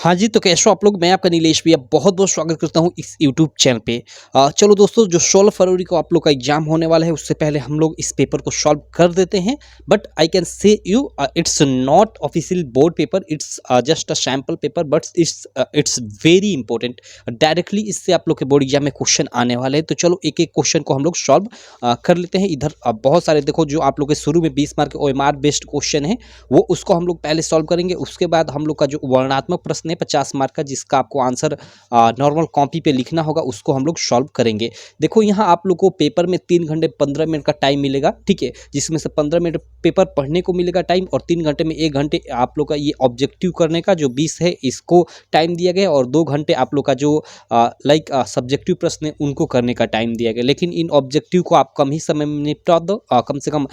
हाँ जी, तो कैसे हो आप लोग? मैं आपका नीलेश भैया बहुत-बहुत स्वागत करता हूँ इस यूट्यूब चैनल पे। चलो दोस्तों, जो 16 फरवरी को आप लोग का एग्ज़ाम होने वाला है, उससे पहले हम लोग इस पेपर को सॉल्व कर देते हैं। But I can say you it's not official board paper, it's just a sample paper, but it's very important. Directly इससे आप लोग के बोर्ड एग्ज़ाम में क्वेश्चन आने वाले हैं। तो चलो एक-एक क्वेश्चन को हम लोग सॉल्व कर लेते हैं। इधर बहुत सारे देखो, जो आप लोग के शुरू में 20 मार्क के ओएमआर बेस्ड क्वेश्चन है, वो उसको हम लोग पहले सॉल्व करेंगे। उसके बाद हम लोग का जो वर्णनात्मक प्रश्न है 50 मार्क का, जिसका आपको आंसर नॉर्मल कॉपी पे लिखना होगा, उसको हम लोग सॉल्व करेंगे। देखो, यहाँ आप लोग को पेपर में 3 घंटे 15 मिनट का टाइम मिलेगा, ठीक है, जिसमें से 15 मिनट पेपर पढ़ने को मिलेगा टाइम, और 3 घंटे में 1 घंटे आप लोग का ये ऑब्जेक्टिव करने का जो 20 है, इसको टाइम दिया गया, और 2 घंटे आप लोग का जो सब्जेक्टिव प्रश्न है उनको करने का टाइम दिया गया। लेकिन इन ऑब्जेक्टिव को आप कम ही समय में निपटा दो। कम से कम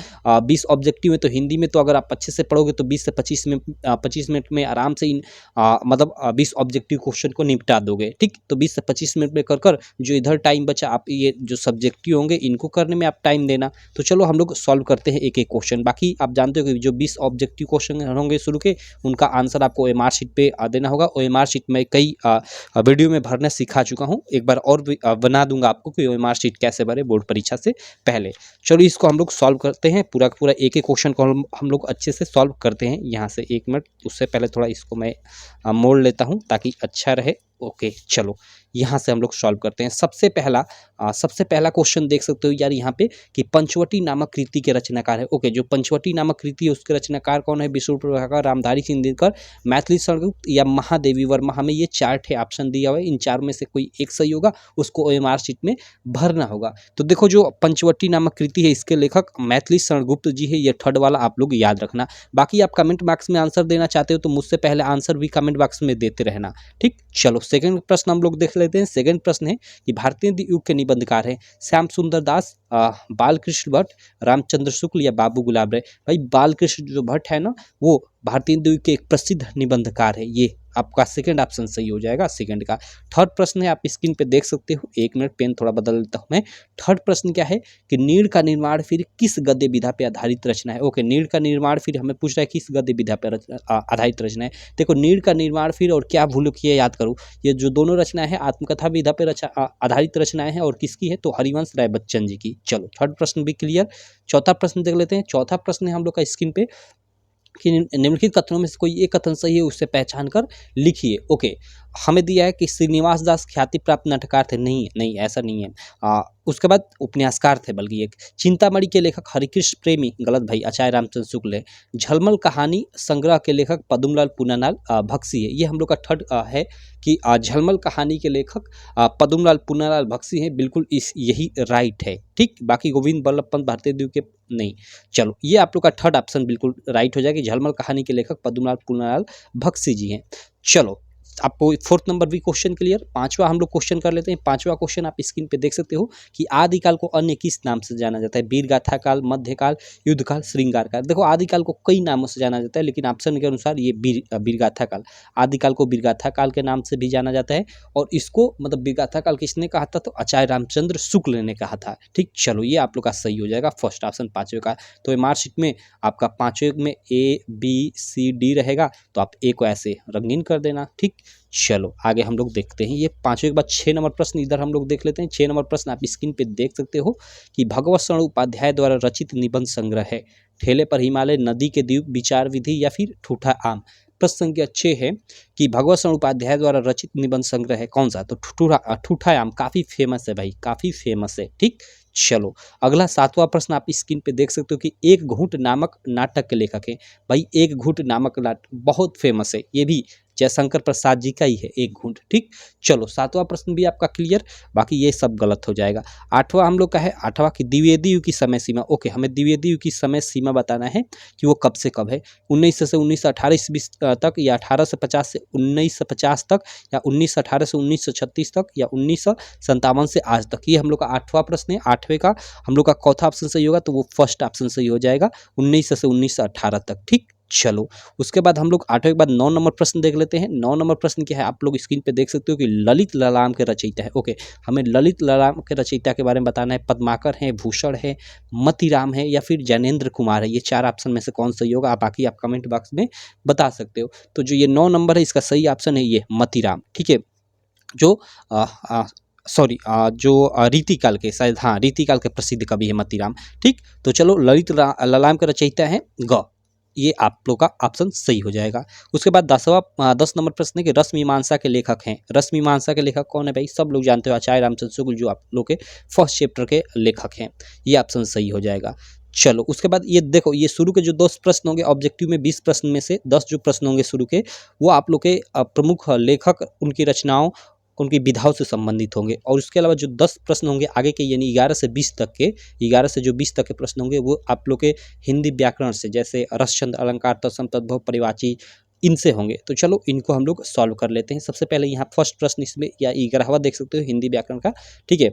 20 ऑब्जेक्टिव है, तो हिंदी में तो अगर आप अच्छे से पढ़ोगे तो 20 से 25 मिनट में आराम से इन 20 ऑब्जेक्टिव क्वेश्चन को निपटा दोगे, ठीक। तो 20 से 25 मिनट में कर जो इधर टाइम बचा, आप ये जो सब्जेक्टिव होंगे इनको करने में आप टाइम देना। तो चलो हम लोग सॉल्व करते हैं एक एक क्वेश्चन। बाकी आप जानते हो कि जो 20 ऑब्जेक्टिव क्वेश्चन होंगे शुरू के, उनका आंसर आपको ओएमआर शीट पे देना होगा। ओएमआर शीट में कई वीडियो में भरना सिखा चुका हूँ, एक बार और भी बना दूंगा आपको कि ओएमआर शीट कैसे भरे बोर्ड परीक्षा से पहले। चलो इसको हम लोग सॉल्व करते हैं, पूरा का पूरा एक एक क्वेश्चन को हम लोग अच्छे से सॉल्व करते हैं। यहाँ से 1 मिनट, उससे पहले थोड़ा इसको मैं मोड़ लेता हूँ ताकि अच्छा रहे। ओके, चलो यहाँ से हम लोग सॉल्व करते हैं। सबसे पहला क्वेश्चन देख सकते हो यार यहाँ पे, कि पंचवटी नामक कृति के रचनाकार है। ओके, जो पंचवटी नामक कृति है उसके रचनाकार कौन है? विष्णु प्रभाकर, रामधारी सिंह दिनकर, मैथिली शरणगुप्त या महादेवी वर्मा। हमें ये 4 ठे ऑप्शन दिया हुआ है, इन 4 में से कोई एक सही होगा, उसको ओएमआर शीट में भरना होगा। तो देखो, जो पंचवटी नामक कृति है, इसके लेखक मैथिली शरणगुप्त जी है। ये थर्ड वाला आप लोग याद रखना। बाकी आप कमेंट बॉक्स में आंसर देना चाहते हो तो मुझसे पहले आंसर भी कमेंट बॉक्स में देते रहना, ठीक। चलो सेकंड प्रश्न हम लोग देख लेते हैं। सेकंड प्रश्न है कि भारतीय युग के निबंधकार हैं श्याम सुंदर दास, बालकृष्ण भट्ट, रामचंद्र शुक्ल या बाबू गुलाब राय। भाई बालकृष्ण जो भट्ट है ना, वो भारतीय युग के एक प्रसिद्ध निबंधकार है। ये आपका सेकंड ऑप्शन सही हो जाएगा, सेकंड का। थर्ड प्रश्न है, आप स्क्रीन पे देख सकते हो। 1 मिनट, पेन थोड़ा बदल लेता हूँ मैं। थर्ड प्रश्न क्या है कि नीड़ का निर्माण फिर किस गद्य विधा पे आधारित रचना है? ओके, नीड़ का निर्माण फिर हमें पूछ रहा है किस गद्य विधा पे आधारित रचना है। देखो, नीड़ का निर्माण फिर और क्या भूलो किए याद करो, ये जो दोनों रचना है आत्मकथा विधा पे आधारित रचनाएं हैं, और किसकी है? तो हरिवंश राय बच्चन जी की। चलो थर्ड प्रश्न भी क्लियर। चौथा प्रश्न देख लेते हैं। चौथा प्रश्न है हम लोग का स्क्रीन पे, कि निम्नलिखित कथनों में से कोई एक कथन सही है, उसे पहचान कर लिखिए। ओके, हमें दिया है कि श्रीनिवास दास ख्याति प्राप्त नाटककार थे। नहीं, ऐसा नहीं है। उसके बाद उपन्यासकार थे, बल्कि एक। चिंतामणि के लेखक हरिकृष्ण प्रेमी, गलत भाई, आचार्य रामचंद्र शुक्ल है। झलमल कहानी संग्रह के लेखक पद्मलाल पूनालाल भक्सी है। ये हम लोग का थर्ड है कि झलमल कहानी के लेखक पद्मलाल पूनालाल भक्सी हैं। बिल्कुल यही राइट है, ठीक। बाकी गोविंद बल्लभ पंत भारतीय द्वीप के नहीं। चलो, ये आप लोग का थर्ड ऑप्शन बिल्कुल राइट हो जाएगा। झलमल कहानी के लेखक पद्मलाल पूनालाल भक्सी जी हैं। चलो, आपको फोर्थ नंबर भी क्वेश्चन क्लियर। पांचवा हम लोग क्वेश्चन कर लेते हैं। पांचवा क्वेश्चन आप स्क्रीन पे देख सकते हो कि आदिकाल को अन्य किस नाम से जाना जाता है? वीरगाथा काल, मध्यकाल, युद्धकाल, श्रृंगार काल। देखो, आदिकाल को कई नामों से जाना जाता है, लेकिन ऑप्शन के अनुसार ये वीरगाथा काल, आदिकाल को वीरगाथा काल के नाम से भी जाना जाता है। और इसको मतलब वीरगाथा काल किसने कहा था? तो आचार्य रामचंद्र शुक्ल ने कहा था, ठीक। चलो, ये आप लोग का सही हो जाएगा, फर्स्ट ऑप्शन पांचवे का। तो मार्कशीट में आपका पांचवे में ABCD रहेगा, तो आप A को ऐसे रंगीन कर देना, ठीक। चलो आगे हम लोग देखते हैं। ये पांचवे के बाद 6 नंबर प्रश्न इधर हम लोग देख लेते हैं। 6 नंबर प्रश्न आप स्क्रीन पे देख सकते हो कि भगवत शरण उपाध्याय द्वारा रचित निबंध संग्रह है ठेले पर हिमालय, नदी के द्वीप, विचार विधि या फिर ठूठा आम। प्रश्न संख्या 6 है कि भगवत शरण उपाध्याय द्वारा रचित निबंध संग्रह है कौन सा? तो ठूठा आम। काफी फेमस है भाई, काफी फेमस है, ठीक। चलो अगला 7वां प्रश्न आप स्क्रीन पे देख सकते हो कि एक घूंट नामक नाटक के लेखक है। भाई, एक घूंट नामक नाटक बहुत फेमस है, ये भी जयशंकर प्रसाद जी का ही है, एक घूंट, ठीक। चलो 7वां प्रश्न भी आपका क्लियर, बाकी ये सब गलत हो जाएगा। 8वां हम लोग का है, 8वां की द्विवेदी युग की समय सीमा। ओके, हमें द्विवेदी युग की समय सीमा बताना है कि वो कब से कब है। 1900 से 1918 ईस्वी तक, या 1850 से 1950 तक, या 1918 से 1936 तक, या 1957 से आज तक। ये हम लोग का 8वां प्रश्न है। 8वें का हम लोग का चौथा ऑप्शन सही होगा, तो वो फर्स्ट ऑप्शन सही हो जाएगा, 1900 से 1918 तक, ठीक। चलो उसके बाद हम लोग 8वें के बाद 9 नंबर प्रश्न देख लेते हैं। 9 नंबर प्रश्न क्या है, आप लोग स्क्रीन पे देख सकते हो कि ललित ललाम के रचयिता है। ओके, हमें ललित ललाम के रचयिता के बारे में बताना है। पद्माकर है, भूषण है, मतीराम है या फिर ज्ञानेंद्र कुमार है। ये 4 ऑप्शन में से कौन सही होगा, आप बाकी आप कमेंट बॉक्स में बता सकते हो। तो जो ये 9 नंबर है, इसका सही ऑप्शन है ये मतीराम। ठीक है, जो रीतिकाल के, शायद हाँ, रीतिकाल के प्रसिद्ध कवि है मतीराम। ठीक, तो चलो ललित ललाम के रचयिता है ग, ये आप लोग का ऑप्शन सही हो जाएगा। उसके बाद 10 नंबर प्रश्न है कि रस मीमांसा के लेखक हैं। रस मीमांसा के लेखक कौन है भाई, सब लोग जानते हो, आचार्य रामचंद्र शुक्ल, जो आप लोग के फर्स्ट चैप्टर के लेखक हैं। ये ऑप्शन सही हो जाएगा। चलो उसके बाद ये देखो, ये शुरू के जो 10 प्रश्न होंगे ऑब्जेक्टिव में, 20 प्रश्न में से 10 जो प्रश्न होंगे शुरू के, वो आप लोग के प्रमुख लेखक, उनकी रचनाओं, उनकी विधाओं से संबंधित होंगे। और उसके अलावा जो 10 प्रश्न होंगे आगे के, यानी 11 से 20 तक के, 11 से जो 20 तक के प्रश्न होंगे, वो आप लोग के हिंदी व्याकरण से, जैसे रसछंद, अलंकार, तत्सम, तद्भव, परिवाची, इनसे होंगे। तो चलो इनको हम लोग सॉल्व कर लेते हैं। सबसे पहले यहाँ फर्स्ट प्रश्न इसमें, या 11वां देख सकते हो हिंदी व्याकरण का। ठीक है,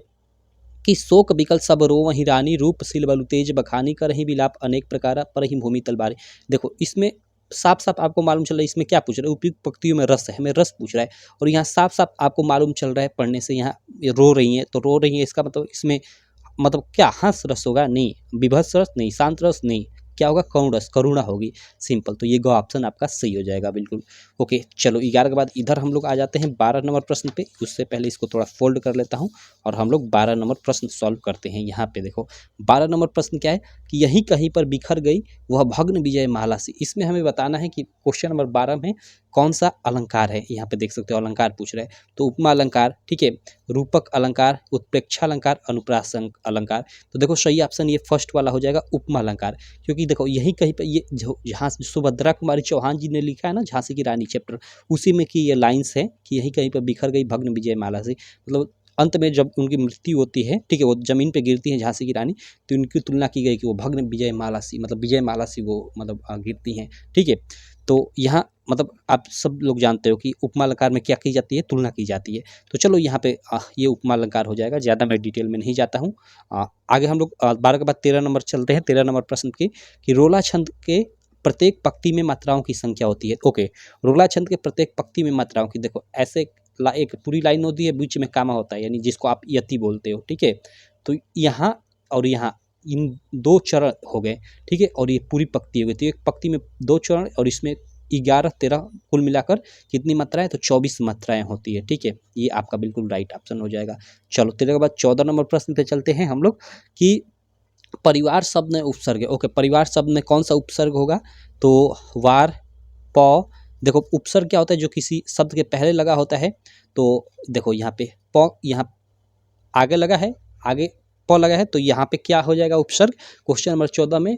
कि शोक विकल सब रोवहि रानी, रूप सिल बलु तेज बखानी, करहि विलाप अनेक प्रकार, परहि भूमि तलवारी। देखो इसमें साफ साफ आपको मालूम चल रहा है इसमें क्या पूछ रहा है, उपयुक्त पंक्तियों में रस है, हमें रस पूछ रहा है। और यहाँ साफ साफ आपको मालूम चल रहा है पढ़ने से, यहाँ ये रो रही हैं, तो रो रही हैं इसका मतलब इसमें मतलब क्या हंस रस होगा, नहीं, विभत्स रस नहीं, शांत रस नहीं, क्या होगा, करुण रस, करुणा होगी, सिंपल। तो ये ग ऑप्शन आपका सही हो जाएगा बिल्कुल। ओके, चलो 11 के बाद इधर हम लोग आ जाते हैं 12 नंबर प्रश्न पे। उससे पहले इसको थोड़ा फोल्ड कर लेता हूँ और हम लोग 12 नंबर प्रश्न सॉल्व करते हैं। यहाँ पे देखो 12 नंबर प्रश्न क्या है कि यहीं कहीं पर बिखर गई वह भग्न विजय माला सी। इसमें हमें बताना है कि क्वेश्चन नंबर 12 में कौन सा अलंकार है। यहाँ पे देख सकते हो अलंकार पूछ रहे हैं, तो उपमा अलंकार, ठीक है, रूपक अलंकार, उत्प्रेक्षा अलंकार, अनुप्रास अलंकार। तो देखो सही ऑप्शन ये फर्स्ट वाला हो जाएगा, उपमा अलंकार। क्योंकि देखो यहीं कहीं पे ये जहाँ सुभद्रा कुमारी चौहान जी ने लिखा है ना, झांसी की रानी चैप्टर, उसी में की ये लाइन्स है कि यहीं कहीं पर बिखर गई भग्न विजय माला से। मतलब अंत में जब उनकी मृत्यु होती है, ठीक है, वो जमीन पे गिरती है झांसी की रानी, तो उनकी तुलना की गई कि वो भग्न विजय माला सी, मतलब विजय माला सी वो मतलब गिरती हैं। ठीक है, तो यहाँ मतलब आप सब लोग जानते हो कि उपमा अलंकार में क्या की जाती है, तुलना की जाती है। तो चलो यहाँ पे ये उपमा अलंकार हो जाएगा, ज़्यादा मैं डिटेल में नहीं जाता हूँ। आगे हम लोग 12 के बाद 13 नंबर चलते हैं। 13 नंबर प्रश्न की कि रोला छंद के प्रत्येक पंक्ति में मात्राओं की संख्या होती है। ओके, रोला छंद के प्रत्येक पंक्ति में मात्राओं की, देखो ऐसे एक पूरी लाइन होती है, बीच में कामा होता है, यानी जिसको आप यति बोलते हो। ठीक है, तो यहाँ और यहाँ इन 2 चरण हो गए, ठीक है, और ये पूरी पंक्ति हो गई। तो एक पंक्ति में 2 चरण और इसमें 11, 13 कुल मिलाकर कितनी मात्राएं, तो 24 मात्राएं होती है। ठीक है, ये आपका बिल्कुल राइट ऑप्शन हो जाएगा। चलो 13 के बाद 14 नंबर प्रश्न पे चलते हैं हम लोग कि परिवार शब्द में उपसर्ग है। ओके, परिवार शब्द में कौन सा उपसर्ग होगा, तो वार, प। देखो उपसर्ग क्या होता है, जो किसी शब्द के पहले लगा होता है। तो देखो यहाँ पे प यहाँ आगे लगा है, आगे प लगा है, तो यहाँ पे क्या हो जाएगा उपसर्ग क्वेश्चन नंबर 14 में,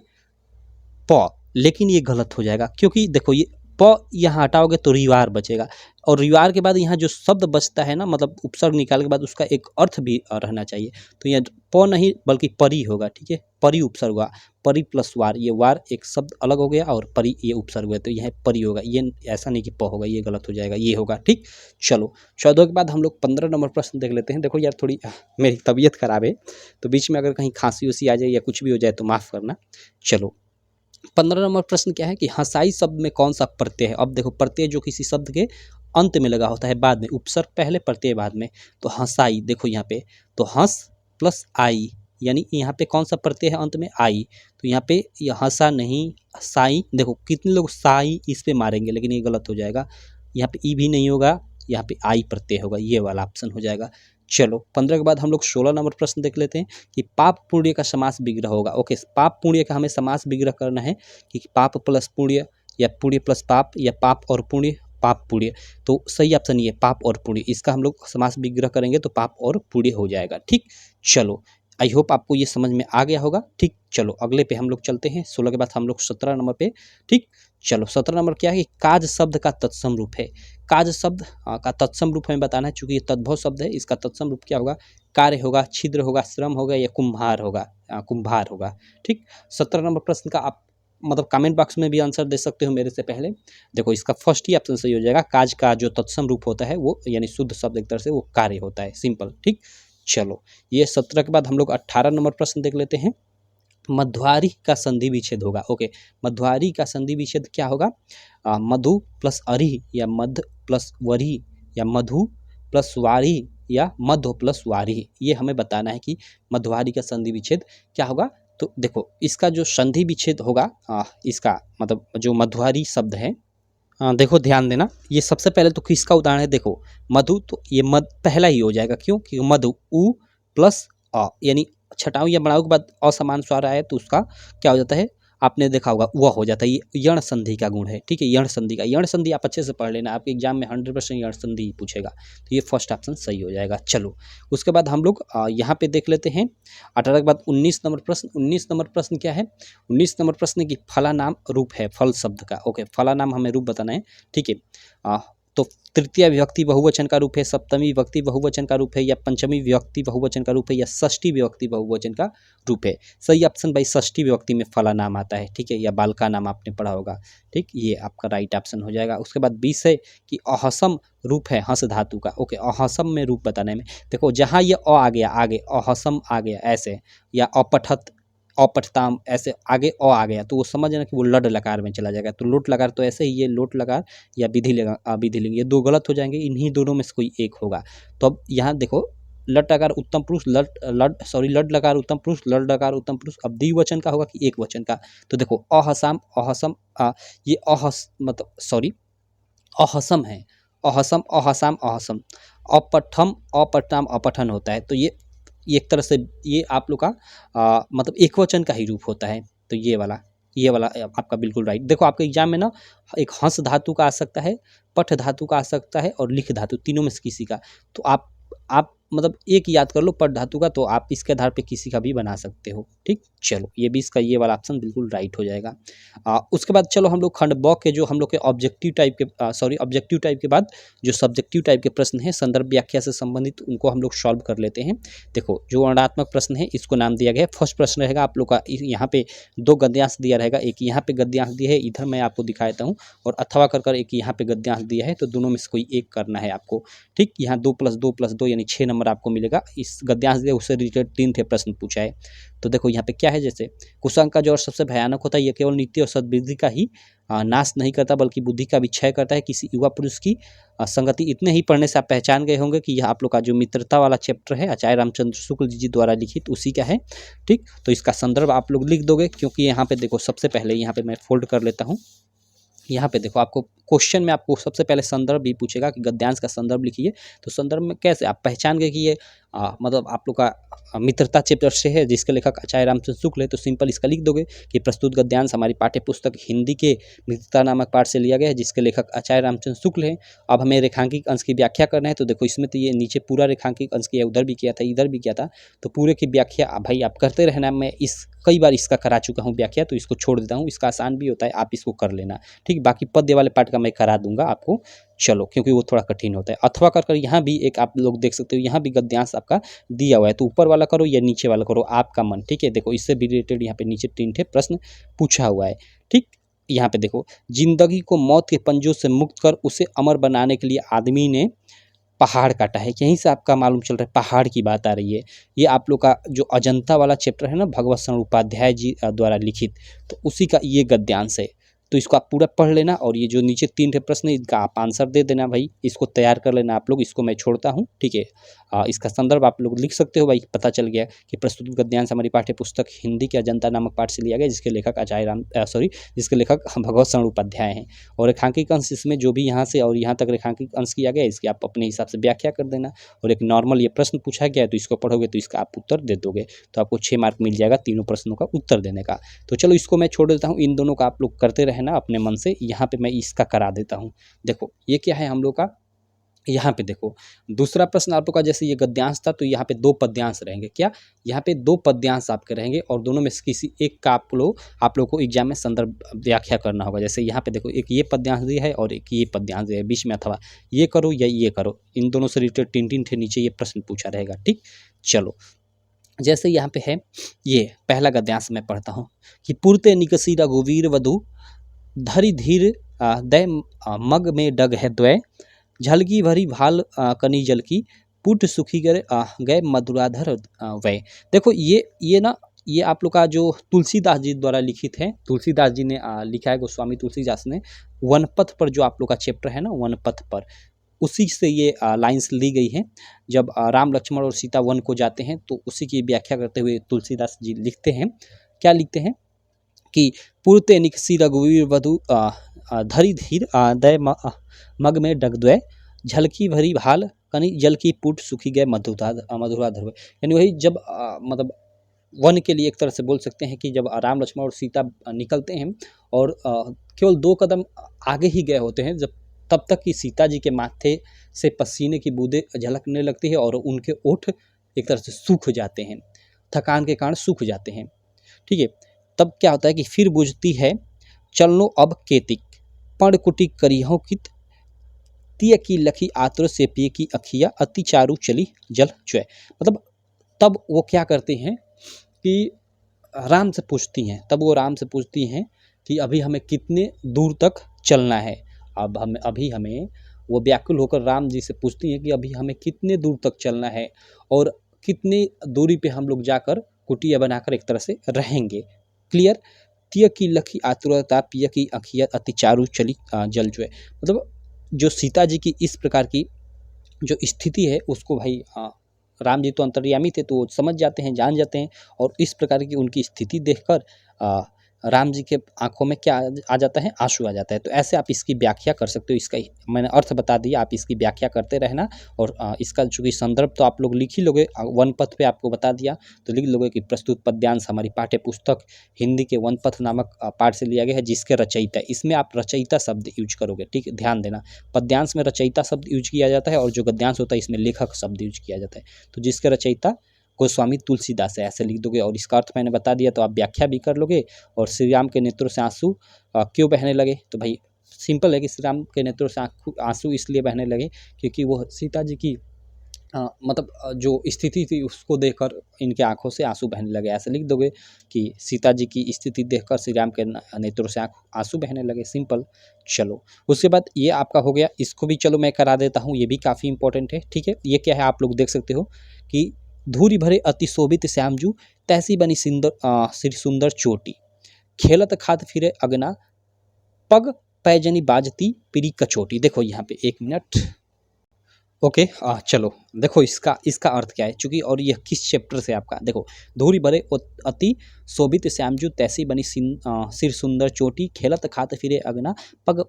प। लेकिन ये गलत हो जाएगा, क्योंकि देखो ये प यहाँ हटाओगे तो रिवार बचेगा, और रिवार के बाद यहाँ जो शब्द बचता है ना, मतलब उपसर्ग निकालने के बाद उसका एक अर्थ भी रहना चाहिए। तो यहाँ प नहीं बल्कि परी होगा। ठीक है, परी उपसर्ग हुआ, परी प्लस वार, ये वार एक शब्द अलग हो गया और परी ये उपसर्ग हुआ, तो यह परी होगा, ये ऐसा नहीं कि प होगा, ये गलत हो जाएगा, ये होगा। ठीक, चलो 14 के बाद हम लोग 15 नंबर प्रश्न देख लेते हैं। देखो यार थोड़ी मेरी तबीयत खराब है, तो बीच में अगर कहीं खांसी उसी आ जाए या कुछ भी हो जाए तो माफ़ करना। चलो 15 नंबर प्रश्न क्या है कि हंसाई शब्द में कौन सा प्रत्यय है। अब देखो प्रत्यय जो किसी शब्द के अंत में लगा होता है, बाद में, उपसर्ग पहले प्रत्यय बाद में। तो हंसाई, देखो यहाँ पे तो हंस प्लस आई, यानी यहाँ पे कौन सा प्रत्यय है अंत में, आई। तो यहाँ पे यह हंसा नहीं, साई। देखो कितने लोग साई इस पे मारेंगे, लेकिन ये गलत हो जाएगा। यहाँ पे ई भी नहीं होगा, यहाँ पे आई प्रत्यय होगा, ये वाला ऑप्शन हो जाएगा। चलो 15 के बाद हम लोग 16 नंबर प्रश्न देख लेते हैं कि पाप पुण्य का समास विग्रह होगा। ओके, पाप पुण्य का हमें समास विग्रह करना है कि पाप प्लस पुण्य, या पुण्य प्लस पाप, या पाप और पुण्य, पाप पुण्य। तो सही ऑप्शन ये पाप और पुण्य, इसका हम लोग समास विग्रह करेंगे तो पाप और पुण्य हो जाएगा। ठीक, चलो आई होप आपको ये समझ में आ गया होगा। ठीक, चलो अगले पे हम लोग चलते हैं। 16 के बाद हम लोग 17 नंबर पे। ठीक, चलो 17 नंबर क्या है कि काज शब्द का तत्सम रूप है। काज शब्द का तत्सम रूप हमें बताना है, चूंकि ये तद्भव शब्द है, इसका तत्सम रूप क्या होगा, कार्य होगा, छिद्र होगा, श्रम होगा, या कुम्हार होगा, कुम्हार होगा। ठीक, 17 नंबर प्रश्न का आप मतलब कमेंट बॉक्स में भी आंसर दे सकते हो मेरे से पहले। देखो इसका फर्स्ट ही ऑप्शन सही हो जाएगा, काज का जो तत्सम रूप होता है वो यानी शुद्ध शब्द एक तरह से वो कार्य होता है, सिंपल। ठीक, चलो ये 17 के बाद हम लोग 18 नंबर प्रश्न देख लेते हैं। मध्वारी का संधि विच्छेद होगा। ओके, मध्वारी का संधि विच्छेद क्या होगा? मधु प्लस अरि या मध प्लस वरी या मधु प्लस वारी या मध्व प्लस वारी, ये हमें बताना है कि मध्वारी का संधि विच्छेद क्या होगा। तो देखो इसका जो संधि विच्छेद होगा, इसका मतलब जो मध्वारी शब्द है, देखो ध्यान देना, ये सबसे पहले तो किसका उदाहरण है? देखो मधु, तो ये मध पहला ही हो जाएगा। क्यों? क्योंकि मधु उ प्लस अ, यानी छटाऊ या बढ़ाऊ के बाद असमान स्वर आए तो उसका क्या हो जाता है? आपने देखा होगा वह हो जाता है। ये यण संधि का गुण है। ठीक है, यण संधि का, यण संधि आप अच्छे से पढ़ लेना, आपके एग्जाम में 100% यण संधि ही पूछेगा। तो ये फर्स्ट ऑप्शन सही हो जाएगा। चलो उसके बाद हम लोग यहाँ पे देख लेते हैं 18 के बाद 19 नंबर प्रश्न। 19 नंबर प्रश्न क्या है? 19 नंबर प्रश्न की फला नाम रूप है, फल शब्द का। ओके, फला नाम हमें रूप बताना है। ठीक है, तो तृतीय विभक्ति बहुवचन का रूप है, सप्तमी विभक्ति बहुवचन का रूप है, या पंचमी विभक्ति बहुवचन का रूप है, या षष्ठी विभक्ति बहुवचन का रूप है? सही ऑप्शन भाई षष्ठी विभक्ति में फला नाम आता है। ठीक है, या बालका नाम आपने पढ़ा होगा। ठीक, ये आपका राइट ऑप्शन हो जाएगा। उसके बाद 20 है कि अहसम रूप है हंस धातु का। ओके, अहसम में रूप बताने में देखो जहाँ ये अ आ गया, आगे अहसम आ गया ऐसे, या अपठत अपठताम ऐसे आगे अ आ गया, तो वो समझ ना कि वो लड लकार में चला जाएगा। तो लोट लकार, तो ऐसे ही ये लोट लकार या विधि लिंग, ये दो गलत हो जाएंगे, इन्हीं दोनों में से कोई एक होगा। तो अब यहाँ देखो लट लकार उत्तम पुरुष, लड लकार उत्तम पुरुष, लड लकार उत्तम पुरुष, अब द्विवचन का होगा कि एक वचन का? तो देखो अहसाम अहसम, ये मतलब अहसम है, अहसम अहसाम अहसम, अपठम अपठनाम अपठन होता है। तो ये एक तरह से ये आप लोग का मतलब एक वचन का ही रूप होता है। तो ये वाला आपका बिल्कुल राइट। देखो आपके एग्जाम में ना एक हंस धातु का आ सकता है, पठ धातु का आ सकता है, और लिख धातु, तीनों में से किसी का। तो आप मतलब एक याद कर लो पठ धातु का, तो आप इसके आधार पे किसी का भी बना सकते हो। ठीक, चलो ये भी इसका ये वाला ऑप्शन बिल्कुल राइट हो जाएगा। उसके बाद चलो हम लोग खंड ब के जो हम लोग के ऑब्जेक्टिव टाइप के ऑब्जेक्टिव टाइप के बाद जो सब्जेक्टिव टाइप के प्रश्न हैं संदर्भ व्याख्या से संबंधित, उनको हम लोग सॉल्व कर लेते हैं। देखो जो वर्णनात्मक प्रश्न है इसको नाम दिया गया है। फर्स्ट प्रश्न रहेगा आप लोग का, यहाँ पे दो गद्यांश दिया रहेगा, एक यहाँ पे गद्यांश दिया है, इधर मैं आपको दिखा देता हूँ, और अथवा कर एक यहाँ पे गद्यांश दिया है। तो दोनों में से कोई एक करना है आपको। ठीक, यहाँ 2+2+2 यानी 6 नंबर आपको मिलेगा। इस गद्यांश दिया उससे रिलेटेड 3 थे प्रश्न पूछा है। तो देखो यहाँ पे क्या है, जैसे कुसंग का जो सबसे भयानक होता है, यह केवल नीति और सद्बुद्धि का ही नाश नहीं करता बल्कि बुद्धि का भी क्षय करता है। किसी युवा पुरुष की संगति, इतने ही पढ़ने से आप पहचान गए होंगे कि यह आप लोग का जो मित्रता वाला चैप्टर है आचार्य रामचंद्र शुक्ल जी द्वारा लिखित उसी का है। ठीक, तो इसका संदर्भ आप लोग लिख दोगे, क्योंकि यहाँ पे देखो सबसे पहले यहाँ पे मैं फोल्ड कर लेता हूँ। यहाँ पे देखो आपको क्वेश्चन में आपको सबसे पहले संदर्भ भी पूछेगा कि गद्यांश का संदर्भ लिखिए। तो संदर्भ में कैसे आप पहचान गए कि ये मतलब आप लोग का मित्रता चैप्टर से है, जिसके लेखक आचार्य रामचंद्र शुक्ल है। तो सिंपल इसका लिख दोगे कि प्रस्तुत गद्यांश हमारी पाठ्य पुस्तक हिंदी के मित्रता नामक पाठ से लिया गया है, जिसके लेखक आचार्य रामचंद्र शुक्ल है। अब हमें रेखांकित अंश की व्याख्या करना है। तो देखो इसमें तो ये नीचे पूरा रेखांकित अंश किया, उधर भी किया था, इधर भी किया था। तो पूरे की व्याख्या भाई आप करते रहना। मैं कई बार इसका करा चुका हूँ व्याख्या, तो इसको छोड़ देता हूँ। इसका आसान भी होता है, आप इसको कर लेना। ठीक, बाकी पद्य वाले पाठ का मैं करा दूंगा आपको। चलो, क्योंकि वो थोड़ा कठिन होता है। अथवा कर यहाँ भी एक आप लोग देख सकते हो, यहाँ भी गद्यांश आपका दिया हुआ है। तो ऊपर वाला करो या नीचे वाला करो, आपका मन। ठीक है, देखो इससे भी रिलेटेड यहाँ पे नीचे 3 ठे प्रश्न पूछा हुआ है। ठीक, यहाँ पे देखो, जिंदगी को मौत के पंजों से मुक्त कर उसे अमर बनाने के लिए आदमी ने पहाड़ काटा है। यहीं से आपका मालूम चल रहा है पहाड़ की बात आ रही है। ये आप लोग का जो अजंता वाला चैप्टर है ना, भगवत शरण उपाध्याय जी द्वारा लिखित, तो उसी का ये गद्यांश है। तो इसको आप पूरा पढ़ लेना, और ये जो नीचे 3 प्रश्न है इनका आप आंसर दे देना भाई। इसको तैयार कर लेना आप लोग, इसको मैं छोड़ता हूँ। ठीक है, इसका संदर्भ आप लोग लिख सकते हो भाई। पता चल गया कि प्रस्तुत गद्यांश हमारी पाठ्य पुस्तक हिंदी के अजंता नामक पाठ से लिया गया, जिसके लेखक जिसके लेखक भगवत शरण उपाध्याय हैं। और रेखांकित अंश इसमें जो भी यहाँ से और यहाँ तक रेखांकित अंश किया गया, इसकी आप अपने हिसाब से व्याख्या कर देना। और एक नॉर्मल ये प्रश्न पूछा गया है, तो इसको पढ़ोगे तो इसका आप उत्तर दे दोगे, तो आपको 6 मार्क मिल जाएगा तीनों प्रश्नों का उत्तर देने का। तो चलो इसको मैं छोड़ देता हूँ, इन दोनों का आप लोग करते रहना अपने मन से। यहाँ पे मैं इसका करा देता हूँ। देखो ये क्या है हम लोग का, यहाँ पे देखो दूसरा प्रश्न आप लोग का, जैसे ये गद्यांश था तो यहाँ पे 2 पद्यांश रहेंगे। क्या, यहाँ पे 2 पद्यांश आपके रहेंगे, और दोनों में से किसी एक का आप लोग को एग्जाम में संदर्भ व्याख्या करना होगा। जैसे यहाँ पे देखो एक ये पद्यांश दिया है और एक ये पद्यांश दिया है, बीच में अथवा ये करो या ये करो, इन दोनों से रिलेटेड 3 थे नीचे ये प्रश्न पूछा रहेगा। ठीक, चलो जैसे यहाँ पे है ये पहला गद्यांश मैं पढ़ता हूँ कि पुरते निकसी रघुवीर वधु धरि धीर दय मग में डग है द्वय, झलकी भरी भाल कनी जल की पुट सुखी गए मधुराधर वय। देखो ये ना ये आप लोग का जो तुलसीदास जी द्वारा लिखित है, तुलसीदास जी ने लिखा है, गोस्वामी तुलसीदास ने। वनपथ पर जो आप लोग का चैप्टर है ना, वनपथ पर, उसी से ये लाइन्स ली गई हैं। जब राम लक्ष्मण और सीता वन को जाते हैं तो उसी की व्याख्या करते हुए तुलसीदास जी लिखते हैं, क्या लिखते हैं कि पुरते निकसी रघुवीर वधु धरि धीर दय मग में डगद्वय झलकी भरी भाल कनि जल की पुट सुखी गए मधुरा धरवे। यानी वही जब मतलब वन के लिए एक तरह से बोल सकते हैं कि जब राम लक्ष्मण और सीता निकलते हैं और केवल 2 कदम आगे ही गए होते हैं, जब तब तक कि सीता जी के माथे से पसीने की बूंदें झलकने लगती है और उनके ओठ एक तरह से सूख जाते हैं, थकान के कारण सूख जाते हैं। ठीक है, तब क्या होता है कि फिर बुझती है चलनो अब केतिक पण कुटी करिहो कित तिय की लखी आतुर से पिए की अखिया अति चारू चली जल चुए। मतलब तब वो क्या करते हैं कि राम से पूछती हैं, तब वो राम से पूछती हैं कि अभी हमें कितने दूर तक चलना है। अब हमें वो व्याकुल होकर राम जी से पूछती हैं कि अभी हमें कितने दूर तक चलना है और कितनी दूरी पे हम लोग जाकर कुटिया बनाकर एक तरह से रहेंगे। क्लियर। तिय की लखी आतुरता पिय की अखिया अति चारू चली जल जो है, मतलब जो सीता जी की इस प्रकार की जो स्थिति है उसको भाई राम जी तो अंतर्यामी थे तो वो समझ जाते हैं, जान जाते हैं, और इस प्रकार की उनकी स्थिति देखकर राम जी के आंखों में क्या आ जाता है, आंसू आ जाता है। तो ऐसे आप इसकी व्याख्या कर सकते हो। इसका मैंने अर्थ बता दिया, आप इसकी व्याख्या करते रहना। और इसका चूँकि संदर्भ तो आप लोग लिख ही लोगे, वनपथ पे आपको बता दिया तो लिख लोगे कि प्रस्तुत पद्यांश हमारी पाठ्य पुस्तक हिंदी के वनपथ नामक पाठ से लिया गया है, जिसके रचयिता, इसमें आप रचयिता शब्द यूज करोगे। ठीक है, ध्यान देना, पद्यांश में रचयिता शब्द यूज किया जाता है और जो गद्यांश होता है इसमें लेखक शब्द यूज किया जाता है। तो जिसके रचयिता गोस्वामी तुलसीदास है, ऐसे लिख दोगे। और इसका अर्थ मैंने बता दिया तो आप व्याख्या भी कर लोगे। और श्री राम के नेत्रों से आंसू क्यों बहने लगे, तो भाई सिंपल है कि श्री राम के नेत्रों से आंसू इसलिए बहने लगे क्योंकि वो सीता जी की मतलब जो स्थिति थी उसको देखकर इनके आंखों से आंसू बहने लगे। ऐसे लिख दोगे कि सीता जी की स्थिति देखकर श्री राम के नेत्रों से आंसू बहने लगे। सिंपल। चलो उसके बाद ये आपका हो गया, इसको भी चलो मैं करा देता हूँ, ये भी काफ़ी इंपॉर्टेंट है। ठीक है, ये क्या है आप लोग देख सकते हो कि धूरी भरे अति शोभित श्यामजू तैसी बनी श्री सुंदर चोटी खेलत खात फिरे अगना पग पैजनी बाजती पिरी कचोटी। देखो यहाँ पे 1 मिनट। ओके, चलो देखो इसका अर्थ क्या है, चूंकि और यह किस चैप्टर से आपका, देखो धूरी भरे अति शोभित श्यामजू तैसी बनी सिर सुंदर चोटी खेलत खात फिरे अगना पग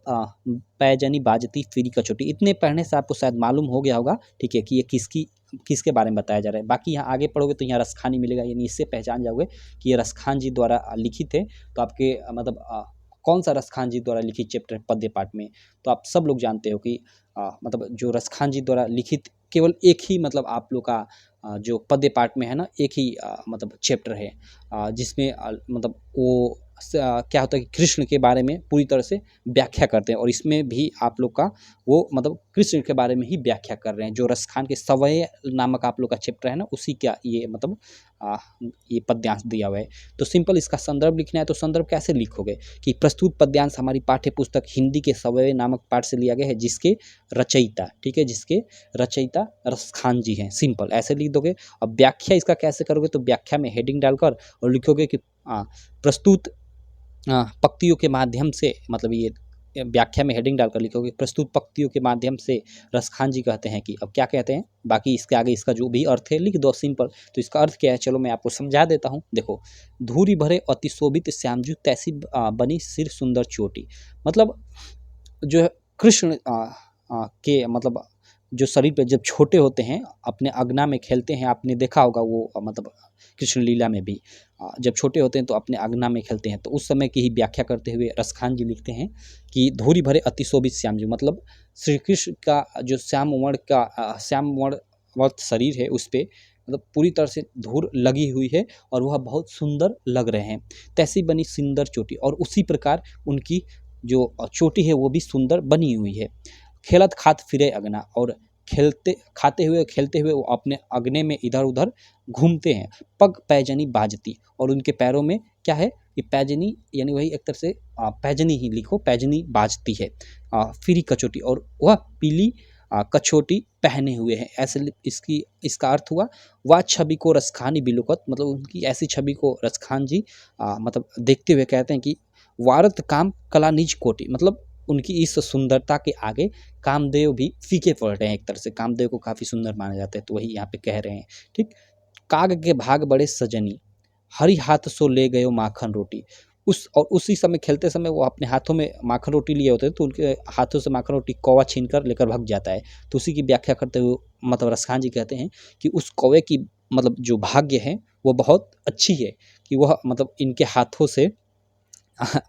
पैजनी बाजती फिरी कचोटी। इतने पढ़ने से आपको शायद मालूम हो गया होगा, ठीक है, कि ये किसके बारे में बताया जा रहा है। बाकी यहाँ आगे पढ़ोगे तो यहाँ रसखानी मिलेगा, यानी इससे पहचान जाओगे कि ये रसखान जी द्वारा लिखित है। तो आपके मतलब कौन सा रसखान जी द्वारा लिखित चैप्टर है पद्य पाठ में, तो आप सब लोग जानते हो कि मतलब जो रसखान जी द्वारा लिखित केवल एक ही मतलब आप लोग का जो पद्य पाठ में है ना, एक ही मतलब चैप्टर है जिसमें मतलब वो क्या होता है कि कृष्ण के बारे में पूरी तरह से व्याख्या करते हैं। और इसमें भी आप लोग का वो मतलब कृष्ण के बारे में ही व्याख्या कर रहे हैं। जो रसखान के सवय नामक आप लोग का चैप्टर है ना, उसी का ये मतलब ये पद्यांश दिया हुआ है। तो सिंपल इसका संदर्भ लिखना है तो संदर्भ कैसे लिखोगे कि प्रस्तुत पद्यांश हमारी पाठ्य पुस्तक हिंदी के सवय नामक पाठ से लिया गया है, जिसके रचयिता, ठीक है, जिसके रचयिता रसखान जी हैं। सिंपल ऐसे लिख दोगे। अब व्याख्या इसका कैसे करोगे, तो व्याख्या में हेडिंग डालकर और लिखोगे कि प्रस्तुत पंक्तियों के माध्यम से, मतलब ये व्याख्या में हेडिंग डालकर लिखोगे प्रस्तुत पंक्तियों के माध्यम से रसखान जी कहते हैं कि, अब क्या कहते हैं बाकी इसके आगे इसका जो भी अर्थ है लिख दो सिंपल। तो इसका अर्थ क्या है, चलो मैं आपको समझा देता हूँ। देखो, धूरी भरे अति शोभित श्यामजू तैसी बनी सिर सुंदर चोटी, मतलब जो कृष्ण के मतलब जो शरीर पे जब छोटे होते हैं अपने अगना में खेलते हैं, आपने देखा होगा वो मतलब कृष्ण लीला में भी जब छोटे होते हैं तो अपने अगना में खेलते हैं। तो उस समय की ही व्याख्या करते हुए रसखान जी लिखते हैं कि धूरी भरे अति शोभित श्यामजू, मतलब श्री कृष्ण का जो श्याम वर्त शरीर है उस पर मतलब पूरी तरह से धूल लगी हुई है और वह बहुत सुंदर लग रहे हैं। तैसी बनी सुंदर चोटी, और उसी प्रकार उनकी जो चोटी है वो भी सुंदर बनी हुई है। खेलत खात फिरे अगना, और खाते हुए खेलते हुए वो अपने अगने में इधर उधर घूमते हैं। पग पैजनी बाजती, और उनके पैरों में क्या है, ये पैजनी यानी वही एक तरह से पैजनी ही लिखो, पैजनी बाजती है। फिरी कचोटी, और वह पीली कछोटी पहने हुए हैं, ऐसे इसका अर्थ हुआ। वह छवि को रसखानी बिलुकत, मतलब उनकी ऐसी छवि को रसखान जी मतलब देखते हुए कहते हैं कि वारत काम कला निज कोटि, मतलब उनकी इस सुंदरता के आगे कामदेव भी फीके पड़ रहे हैं। एक तरह से कामदेव को काफ़ी सुंदर माना जाता है, तो वही यहाँ पे कह रहे हैं। ठीक, काग के भाग बड़े सजनी, हरी हाथ सो ले गए माखन रोटी। उसी समय खेलते समय वो अपने हाथों में माखन रोटी लिए होते हैं, तो उनके हाथों से माखन रोटी कौवा छीन कर लेकर भाग जाता है। तो उसी की व्याख्या करते हुए मतलब रसखान जी कहते हैं कि उस कौवे की मतलब जो भाग्य है वो बहुत अच्छी है कि वह मतलब इनके हाथों से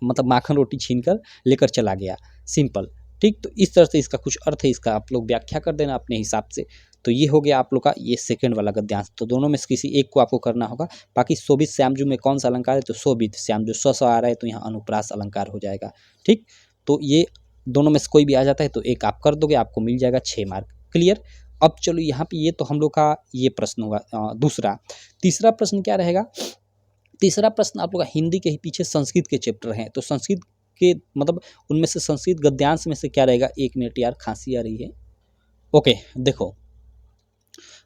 मतलब माखन रोटी छीन कर लेकर चला गया, सिंपल। ठीक, तो इस तरह से इसका कुछ अर्थ है, इसका आप लोग व्याख्या कर देना अपने हिसाब से। तो ये हो गया आप लोग का ये सेकंड वाला गद्यांश। तो दोनों में से किसी एक को आपको करना होगा। बाकी शोभित श्यामजू में कौन सा अलंकार है, तो शोभित श्यामजू स्व आ रहा है, तो यहाँ अनुप्रास अलंकार हो जाएगा। ठीक, तो ये दोनों में से कोई भी आ जाता है तो एक आप कर दोगे, आपको मिल जाएगा 6 मार्क। क्लियर। अब चलो यहाँ पे ये तो हम लोग का ये प्रश्न होगा। दूसरा, तीसरा प्रश्न क्या रहेगा। तीसरा प्रश्न आप लोग का हिंदी के ही पीछे संस्कृत के चैप्टर हैं, तो संस्कृत के मतलब उनमें से संस्कृत गद्यांश में से क्या रहेगा। 1 मिनट यार, खांसी आ रही है। ओके, देखो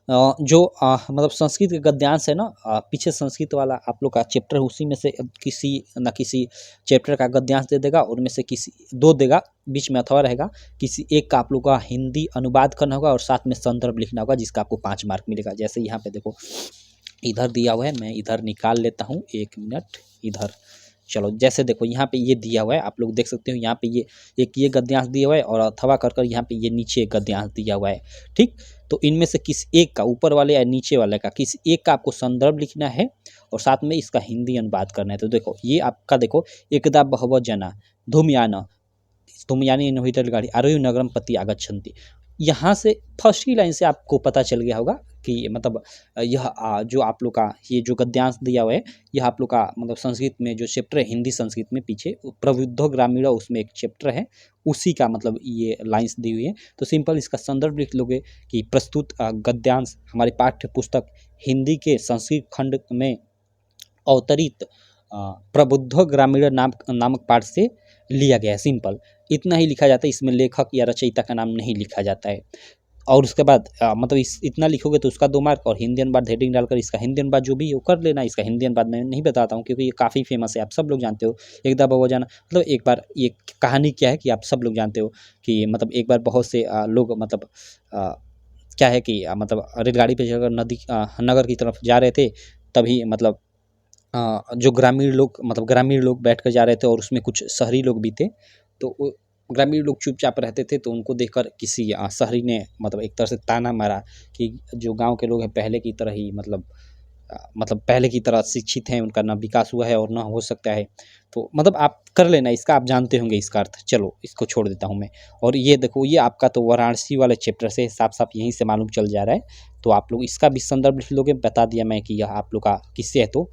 जो मतलब संस्कृत के गद्यांश है ना, पीछे संस्कृत वाला आप लोग का चैप्टर, उसी में से किसी न किसी चैप्टर का गद्यांश दे देगा, उनमें से किसी 2 देगा, बीच में अथवा रहेगा, किसी एक का आप लोग का हिंदी अनुवाद करना होगा और साथ में संदर्भ लिखना होगा, जिसका आपको 5 मार्क मिलेगा। जैसे यहाँ पे देखो इधर दिया हुआ है, मैं इधर निकाल लेता हूँ, 1 मिनट इधर। चलो, जैसे देखो यहाँ पे ये दिया हुआ है, आप लोग देख सकते हो यहाँ पे ये गद्यांश दिया हुआ है और अथवा कर यहाँ पे ये नीचे गद्यांश दिया हुआ है। ठीक, तो इनमें से किसी एक का, ऊपर वाले या नीचे वाले का, किसी एक का आपको संदर्भ लिखना है और साथ में इसका हिंदी अनुवाद करना है। तो देखो ये आपका देखो, एकदा बहवो जना धूमयानी नोहितर गाड़ी आरोही नगरम पति आगच्छन्ति। यहाँ से फर्स्ट ही लाइन से आपको पता चल गया होगा कि मतलब यह जो आप लोग का ये जो गद्यांश दिया हुआ है, यह आप लोग का मतलब संस्कृत में जो चैप्टर है, हिंदी संस्कृत में पीछे प्रबुद्धो ग्रामीण उसमें एक चैप्टर है, उसी का मतलब ये लाइंस दी हुई है। तो सिंपल इसका संदर्भ लिख लोगे कि प्रस्तुत गद्यांश हमारे पाठ्य पुस्तक हिंदी के संस्कृत खंड में अवतरित प्रबुद्धो ग्रामीण नामक पाठ से लिया गया है। सिंपल इतना ही लिखा जाता है, इसमें लेखक या रचयिता का नाम नहीं लिखा जाता है। और उसके बाद मतलब इतना लिखोगे तो उसका 2 मार्क, और हिंदी अनुवाद हेडिंग डालकर इसका हिंदी अनुवाद जो भी हो कर लेना। इसका हिंदी अनुवाद मैं नहीं बताता हूँ क्योंकि ये काफ़ी फेमस है, आप सब लोग जानते हो। एकदा बहवो जना मतलब एक बार, ये कहानी क्या है कि आप सब लोग जानते हो कि मतलब एक बार बहुत से लोग मतलब क्या है कि मतलब रेलगाड़ी पे चढ़कर नगर की तरफ जा रहे थे, तभी मतलब जो ग्रामीण लोग बैठकर जा रहे थे और उसमें कुछ शहरी लोग भी थे। तो ग्रामीण लोग चुपचाप रहते थे, तो उनको देखकर किसी शहरी ने मतलब एक तरह से ताना मारा कि जो गांव के लोग हैं पहले की तरह ही मतलब पहले की तरह शिक्षित हैं, उनका ना विकास हुआ है और ना हो सकता है। तो मतलब आप कर लेना, इसका आप जानते होंगे इसका अर्थ। चलो इसको छोड़ देता हूँ मैं। और ये देखो, ये आपका तो वाराणसी वाले चैप्टर से साफ साफ यहीं से मालूम चल जा रहा है। तो आप लोग इसका भी संदर्भ लिख लोगे, बता दिया मैं कि यह आप लोग का किससे है। तो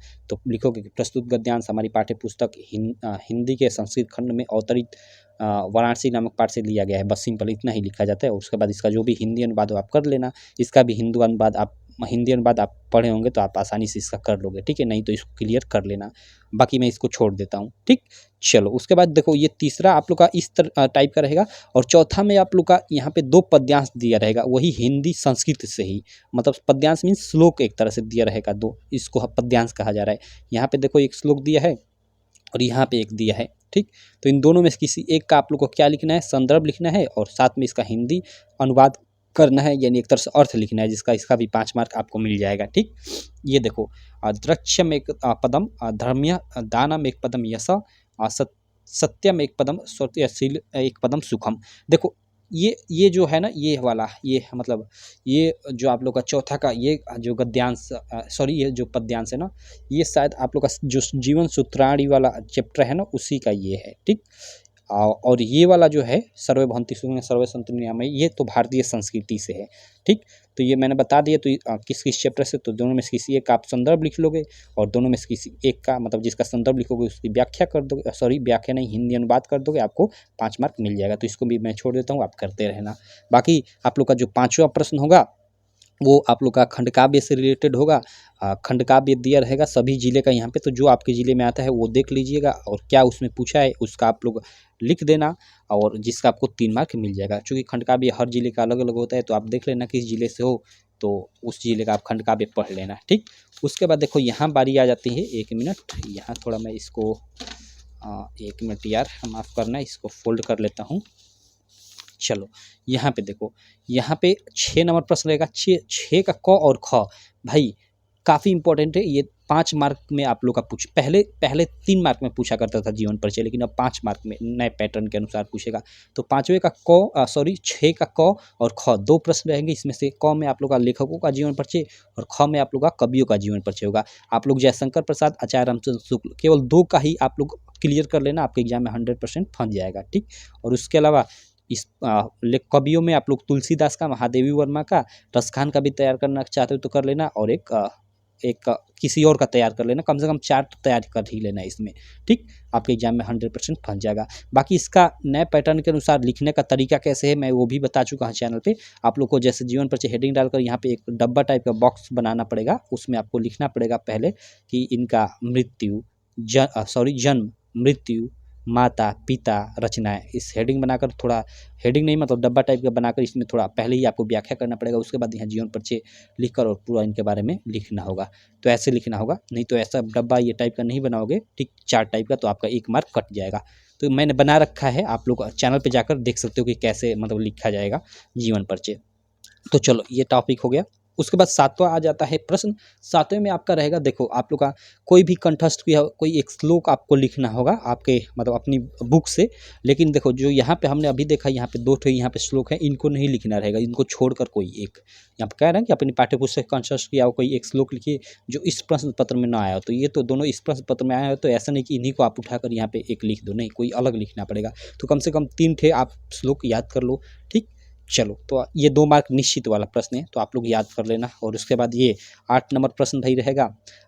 लिखोगे कि प्रस्तुत गद्यांश हमारी पाठ्य पुस्तक हिंदी के संस्कृत खंड में अवतरित वाराणसी नामक पाठ से लिया गया है। बस सिंपल इतना ही लिखा जाता है। और उसके बाद इसका जो भी हिंदी अनुवाद हो आप कर लेना। इसका भी हिंदी अनुवाद आप पढ़े होंगे तो आप आसानी से इसका कर लोगे। ठीक है, नहीं तो इसको क्लियर कर लेना। बाकी मैं इसको छोड़ देता हूँ। ठीक, चलो उसके बाद देखो, ये तीसरा आप लोग का इस टाइप का रहेगा। और चौथा में आप लोग का यहाँ पे 2 पद्यांश दिया रहेगा, वही हिंदी संस्कृत से ही। मतलब पद्यांश मीन्स श्लोक एक तरह से दिया रहेगा 2, इसको पद्यांश कहा जा रहा है। यहाँ पे देखो एक श्लोक दिया है और यहाँ पे एक दिया है। ठीक, तो इन दोनों में से किसी एक का आप लोग को क्या लिखना है, संदर्भ लिखना है और साथ में इसका हिंदी अनुवाद करना है, यानी एक तरह से अर्थ लिखना है, जिसका इसका भी 5 मार्क आपको मिल जाएगा। ठीक, ये देखो, द्रक्ष्यम एक पदम धर्म्य दानम एक पदम यश सत्यम एक पदम सत्यशील एक पदम सुखम। देखो ये जो है ना, ये वाला ये मतलब ये जो आप लोग का चौथा का ये जो गद्यांश ये जो पद्यांश है ना, ये शायद आप लोग का जो जीवन सूत्राणी वाला चैप्टर है ना, उसी का ये है। ठीक, और ये वाला जो है सर्वे भवन्ति सुखिनः सर्वे सन्तु निरामयः, ये तो भारतीय संस्कृति से है। ठीक, तो ये मैंने बता दिया। तो किस किस चैप्टर से, तो दोनों में से किसी एक का आप संदर्भ लिख लोगे और दोनों में से किसी एक का मतलब जिसका संदर्भ लिखोगे उसकी व्याख्या कर दोगे, व्याख्या नहीं हिंदी अनुवाद कर दोगे, आपको 5 मार्क मिल जाएगा। तो इसको भी मैं छोड़ देता हूँ, आप करते रहना। बाकी आप लोग का जो 5वां प्रश्न होगा वो आप लोग का खंडकाव्य से रिलेटेड होगा। खंडकाव्य दिया रहेगा सभी ज़िले का यहाँ पे, तो जो आपके ज़िले में आता है वो देख लीजिएगा और क्या उसमें पूछा है उसका आप लोग लिख देना, और जिसका आपको 3 मार्क मिल जाएगा। चूँकि खंडकाव्य हर ज़िले का अलग अलग होता है, तो आप देख लेना किस ज़िले से हो, तो उस ज़िले का आप खंडकाव्य पढ़ लेना, ठीक। उसके बाद देखो यहाँ बारी आ जाती है, 1 मिनट, यहाँ थोड़ा मैं इसको 1 मिनट यार, माफ़ करना, इसको फोल्ड कर लेता हूँ। चलो यहाँ पे देखो, यहाँ पे 6 नंबर प्रश्न रहेगा। 6 का क और ख भाई काफ़ी इंपॉर्टेंट है ये। 5 मार्क में आप लोग का पहले 3 मार्क में पूछा करता था जीवन परिचय, लेकिन अब 5 मार्क में नए पैटर्न के अनुसार पूछेगा। तो 6 का क और ख 2 प्रश्न रहेंगे। इसमें से क में आप लोग का लेखकों का जीवन परिचय और ख में आप लोग का कवियों का जीवन परिचय होगा। आप लोग जयशंकर प्रसाद, आचार्य रामचंद्र शुक्ल, केवल 2 का ही आप लोग क्लियर कर लेना, आपके एग्जाम में 100% फंस जाएगा, ठीक। और उसके अलावा इस कवियों में आप लोग तुलसीदास का, महादेवी वर्मा का, रसखान का भी तैयार करना चाहते हो तो कर लेना, और एक किसी और का तैयार कर लेना। कम से कम 4 तो तैयार कर ही लेना इसमें, ठीक। आपके एग्जाम में 100% फंस जाएगा। बाकी इसका नए पैटर्न के अनुसार लिखने का तरीका कैसे है मैं वो भी बता चुका हूँ चैनल पे। आप लोग को जैसे जीवन परिचय हेडिंग डालकर यहाँ पे एक डब्बा टाइप का बॉक्स बनाना पड़ेगा, उसमें आपको लिखना पड़ेगा पहले कि इनका जन्म, मृत्यु, माता, पिता, रचनाएँ, इस हेडिंग बनाकर, थोड़ा हेडिंग नहीं मतलब डब्बा टाइप का बनाकर इसमें थोड़ा पहले ही आपको व्याख्या करना पड़ेगा। उसके बाद यहाँ जीवन परिचय लिखकर और पूरा इनके बारे में लिखना होगा। तो ऐसे लिखना होगा, नहीं तो ऐसा डब्बा ये टाइप का नहीं बनाओगे, ठीक, चार्ट टाइप का, तो आपका 1 मार्क कट जाएगा। तो मैंने बना रखा है, आप लोग चैनल पर जाकर देख सकते हो कि कैसे मतलब लिखा जाएगा जीवन परिचय। तो चलो ये टॉपिक हो गया। उसके बाद 7वां आ जाता है प्रश्न। 7वें में आपका रहेगा, देखो आप लोग का कोई भी कंठस्थ किया कोई एक श्लोक आपको लिखना होगा आपके मतलब अपनी बुक से। लेकिन देखो जो यहाँ पे हमने अभी देखा, यहाँ पे 2 ठो यहाँ पे श्लोक है, इनको नहीं लिखना रहेगा, इनको छोड़कर कोई एक, यहाँ पे कह रहे हैं कि अपनी पाठ्यपुस्तक कंठस्थ किया हो कोई एक श्लोक लिखिए जो इस प्रश्न पत्र में ना आया हो। तो ये तो दोनों इस प्रश्न पत्र में आया हो, तो ऐसा नहीं कि इन्हीं को आप उठाकर यहाँ पे एक लिख दो, नहीं, कोई अलग लिखना पड़ेगा। तो कम से कम 3 ठे आप श्लोक याद कर लो, ठीक। चलो तो ये 2 मार्क निश्चित वाला प्रश्न है, तो आप लोग याद कर लेना। और उसके बाद ये 8 नंबर प्रश्न भाई रहेगा।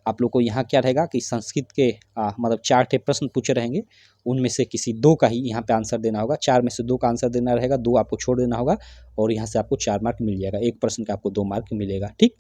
आप लोग को यहाँ क्या रहेगा कि संस्कृत के मतलब 4 ठे प्रश्न पूछे रहेंगे, उनमें से किसी 2 का ही यहाँ पे आंसर देना होगा। 4 में से 2 का आंसर देना रहेगा, 2 आपको छोड़ देना होगा, और यहाँ से आपको 4 मार्क मिल जाएगा। एक प्रश्न का आपको 2 मार्क मिलेगा, ठीक।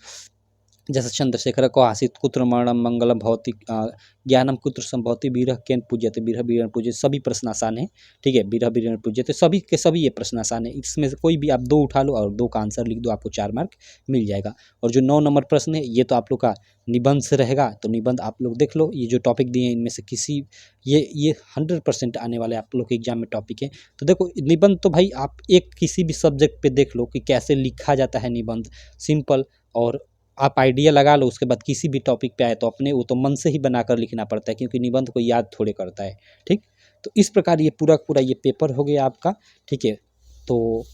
जैसे चंद्रशेखर को आसित कुत्र मरणम मंगलम भवति ज्ञानम कुत्र संभवति बीरह केन पूज्यते बीरह बीरन पूज्य, सभी प्रश्न आसान है, ठीक है। बीरह बीरन पूज्यते, सभी के सभी ये प्रश्न आसान है। इसमें से कोई भी आप 2 उठा लो और 2 का आंसर लिख दो, आपको 4 मार्क मिल जाएगा। और जो 9 नंबर प्रश्न है ये तो आप लोग का निबंध से रहेगा। तो निबंध आप लोग देख लो, ये जो टॉपिक दिए हैं इनमें से किसी ये 100% आने वाले आप लोग के एग्जाम में टॉपिक है। तो देखो निबंध तो भाई आप एक किसी भी सब्जेक्ट पे देख लो कि कैसे लिखा जाता है निबंध, सिंपल, और आप आइडिया लगा लो। उसके बाद किसी भी टॉपिक पे आए तो अपने वो तो मन से ही बनाकर लिखना पड़ता है, क्योंकि निबंध को याद थोड़े करता है, ठीक। तो इस प्रकार ये पूरा ये पेपर हो गया आपका, ठीक है। तो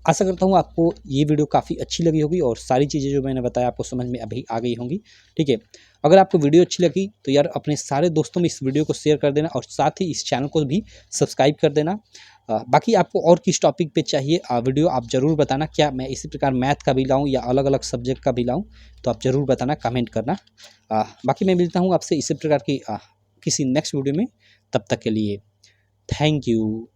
आशा करता हूँ आपको ये वीडियो काफ़ी अच्छी लगी होगी और सारी चीज़ें जो मैंने बताया आपको समझ में अभी आ गई होंगी, ठीक है। अगर आपको वीडियो अच्छी लगी तो यार अपने सारे दोस्तों में इस वीडियो को शेयर कर देना, और साथ ही इस चैनल को भी सब्सक्राइब कर देना। बाकी आपको और किस टॉपिक पे चाहिए वीडियो आप ज़रूर बताना, क्या मैं इसी प्रकार मैथ का भी लाऊं या अलग अलग सब्जेक्ट का भी लाऊं, तो आप ज़रूर बताना, कमेंट करना। बाकी मैं मिलता हूं आपसे इसी प्रकार की किसी नेक्स्ट वीडियो में। तब तक के लिए थैंक यू।